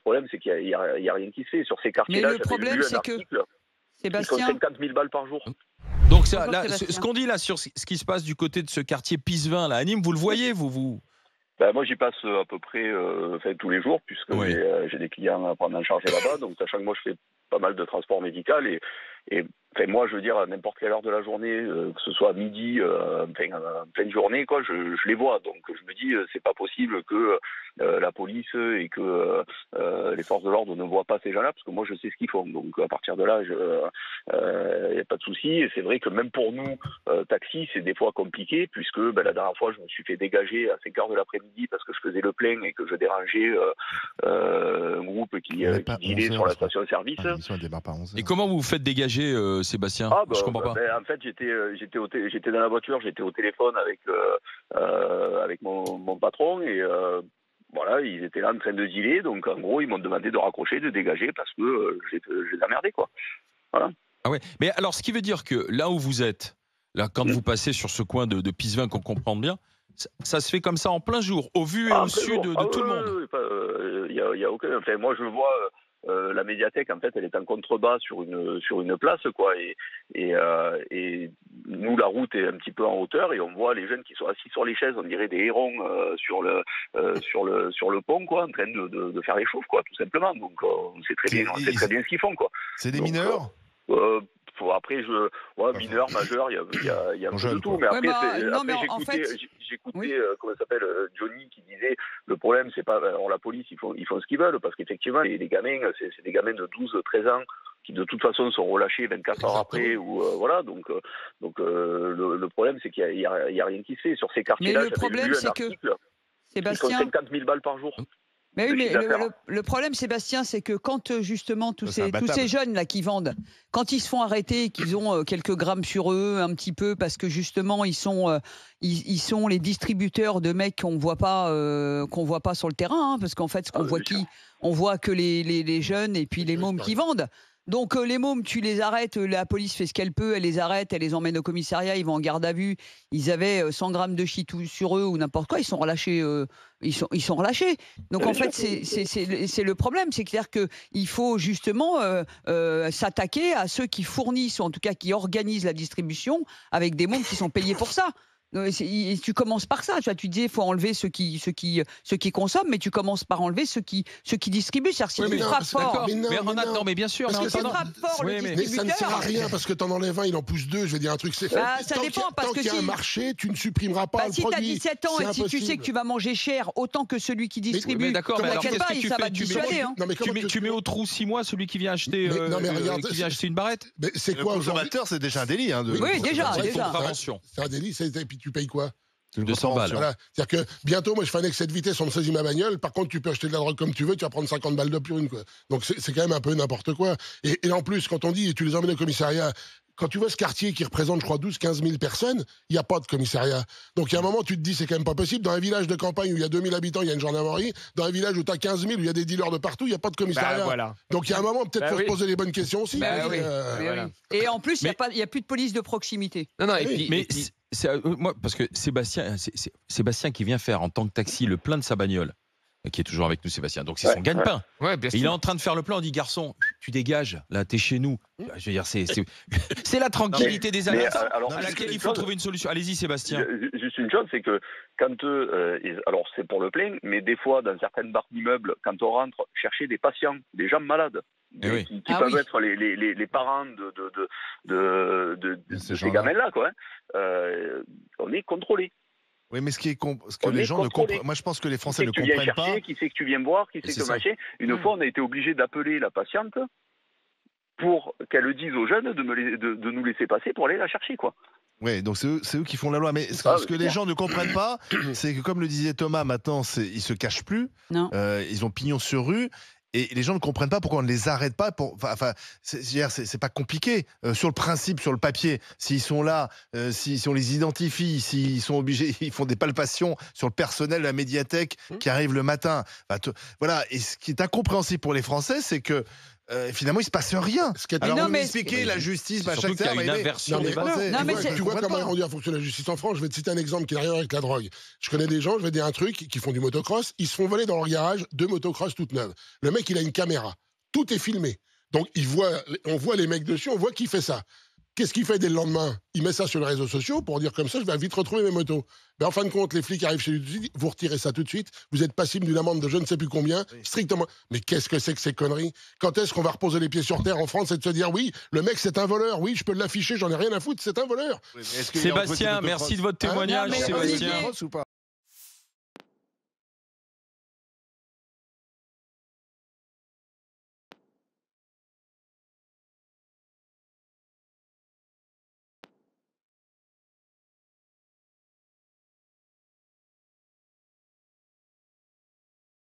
problème, c'est qu'il y a rien qui se fait. Sur ces quartiers-là, Mais le problème, c'est que, qui sont Sébastien, 50 000 balles par jour. Donc Bonjour, là, Sébastien. ce qu'on dit là sur ce qui se passe du côté de ce quartier Pisevin là, à Nîmes, vous le voyez, vous Ben, moi, j'y passe à peu près tous les jours, puisque Oui. j'ai des clients à prendre en charge là-bas. Donc, sachant que moi, je fais pas mal de transport médical et moi, je veux dire, à n'importe quelle heure de la journée, que ce soit à midi, en pleine journée, quoi, je les vois. Donc, je me dis, c'est pas possible que la police et que les forces de l'ordre ne voient pas ces gens-là, parce que moi, je sais ce qu'ils font. Donc, à partir de là, il n'y a pas de souci. Et c'est vrai que même pour nous, taxi, c'est des fois compliqué, puisque la dernière fois, je me suis fait dégager à 5 heures de l'après-midi parce que je faisais le plein et que je dérangeais un groupe qui dealait sur la station-service. L'émission démarre pas à 11h. Et comment vous vous faites dégager, Sébastien? Je comprends pas. En fait, j'étais dans la voiture, j'étais au téléphone avec mon patron et voilà, ils étaient là en train de dealer. Donc, en gros, ils m'ont demandé de raccrocher, de dégager parce que je les emmerdais, quoi. Voilà. Ah ouais. Mais alors, ce qui veut dire que là où vous êtes, là, quand vous passez sur ce coin de Pisevin qu'on comprend bien, ça se fait comme ça en plein jour, au vu et au su de tout le monde. Il y a aucun. Enfin, moi, je vois. La médiathèque, en fait, elle est en contrebas sur une place, quoi. Et nous, la route est un petit peu en hauteur et on voit les jeunes qui sont assis sur les chaises, on dirait des hérons sur le pont, quoi, en train de faire les chauves, quoi, tout simplement. Donc, on sait très bien ce qu'ils font, quoi. C'est des mineurs après, mineurs, majeurs, il y a un peu de tout. Mais après, j'écoutais comment ça s'appelle, Johnny qui disait le problème, c'est pas. Alors, la police, ils font ce qu'ils veulent parce qu'effectivement, les gamins, c'est des gamins de 12-13 ans qui de toute façon sont relâchés 24 heures après. Ou, voilà, donc le problème, c'est qu'il n'y a rien qui se fait. Sur ces quartiers-là, mais le problème, c'est que, Sébastien, ils sont 50 000 balles par jour. Mais oui, mais le problème, Sébastien, c'est que quand justement tous ces jeunes là qui vendent, quand ils se font arrêter, qu'ils ont quelques grammes sur eux, un petit peu, parce que justement ils sont les distributeurs de mecs qu'on voit pas sur le terrain, hein, parce qu'en fait, ce qu'on voit on voit que les jeunes et puis les mômes qui vendent. Donc les mômes, tu les arrêtes, la police fait ce qu'elle peut, elle les arrête, elle les emmène au commissariat, ils vont en garde à vue. Ils avaient 100 grammes de shit sur eux ou n'importe quoi, ils sont relâchés. Ils sont relâchés. Donc en fait, c'est le problème, c'est-à-dire que il faut justement s'attaquer à ceux qui fournissent, ou en tout cas qui organisent la distribution, avec des mômes qui sont payés pour ça. Tu commences par ça. Tu disais, il faut enlever ceux qui consomment, mais tu commences par enlever ceux qui distribuent. C'est-à-dire, si tu frappes fort. Mais bien sûr. Parce que si tu frappes fort le distributeur. Mais ça ne sert à rien parce que t'en enlèves un, il en pousse deux. Je vais dire un truc. Ça dépend. Parce que tant qu'il y a un marché, tu ne supprimeras pas le si produit. Si tu as 17 ans et si tu sais que tu vas manger cher, autant que celui qui distribue, t'inquiète pas, ça va te dissuader. Tu mets au trou 6 mois celui qui vient acheter une barrette. C'est quoi, consommateur, c'est déjà un délit. Oui, déjà. C'est un délit, et puis tu payes quoi? 200 balles. Voilà. C'est-à-dire que bientôt, moi, je fais un excès de vitesse, on me saisit ma bagnole. Par contre, tu peux acheter de la drogue comme tu veux, tu vas prendre 50 balles de plus une, quoi. Donc, c'est quand même un peu n'importe quoi. Et en plus, quand on dit, tu les emmènes au commissariat, quand tu vois ce quartier qui représente, je crois, 12-15 000 personnes, il n'y a pas de commissariat. Donc, il y a un moment, tu te dis, c'est quand même pas possible. Dans un village de campagne où il y a 2000 habitants, il y a une gendarmerie. Dans un village où tu as 15 000, où il y a des dealers de partout, il n'y a pas de commissariat. Voilà. Donc, il y a un moment, peut-être faut se poser les bonnes questions aussi. Voilà. Et en plus, il n'y a plus de police de proximité. Non, moi, parce que Sébastien qui vient faire en tant que taxi le plein de sa bagnole, qui est toujours avec nous, Sébastien. Donc c'est son gagne-pain. Ouais, et il est en train de faire le plein. On dit, garçon, tu dégages. Là, t'es chez nous. Je veux dire, c'est la tranquillité des habitants à laquelle il faut trouver une solution. Allez-y, Sébastien. Juste une chose, c'est que quand alors c'est pour le plein, mais des fois dans certaines barres d'immeubles, quand on rentre chercher des patients, des gens malades, qui peuvent être les parents de ces gamins-là, quoi. On est contrôlé. Oui, mais ce que les gens ne comprennent. Moi, je pense que les Français ne comprennent pas. Qui sait que tu viens voir, qui sait que machin. Une fois, on a été obligé d'appeler la patiente pour qu'elle dise aux jeunes de nous laisser passer pour aller la chercher, quoi. Oui, donc c'est eux qui font la loi. Mais ce que les gens ne comprennent pas, c'est que, comme le disait Thomas, maintenant, ils se cachent plus. Ils ont pignon sur rue. Et les gens ne comprennent pas pourquoi on ne les arrête pas. C'est pas compliqué. Sur le principe, sur le papier, s'ils sont là, si on les identifie, s'ils sont obligés, ils font des palpations sur le personnel de la médiathèque qui arrive le matin. Voilà. Et ce qui est incompréhensible pour les Français, c'est que finalement, il ne se passe rien. Alors, vous m'expliquez la justice, surtout qu'il y a une inversion des valeurs. Tu vois comment est rendue à fonctionner la justice en France. Je vais te citer un exemple qui n'a rien à voir avec la drogue. Je connais des gens, je vais dire un truc, qui font du motocross. Ils se font voler dans leur garage 2 motocross toutes neuves. Le mec, il a une caméra. Tout est filmé. Donc, on voit les mecs dessus, on voit qui fait ça. Qu'est-ce qu'il fait dès le lendemain? Il met ça sur les réseaux sociaux pour dire comme ça, je vais vite retrouver mes motos. Mais en fin de compte, les flics arrivent chez lui, vous retirez ça tout de suite, vous êtes passible d'une amende de je ne sais plus combien, strictement. Mais qu'est-ce que c'est que ces conneries? Quand est-ce qu'on va reposer les pieds sur terre en France et de se dire, oui, le mec c'est un voleur, oui, je peux l'afficher, j'en ai rien à foutre, c'est un voleur. Sébastien, merci de votre témoignage, Sébastien.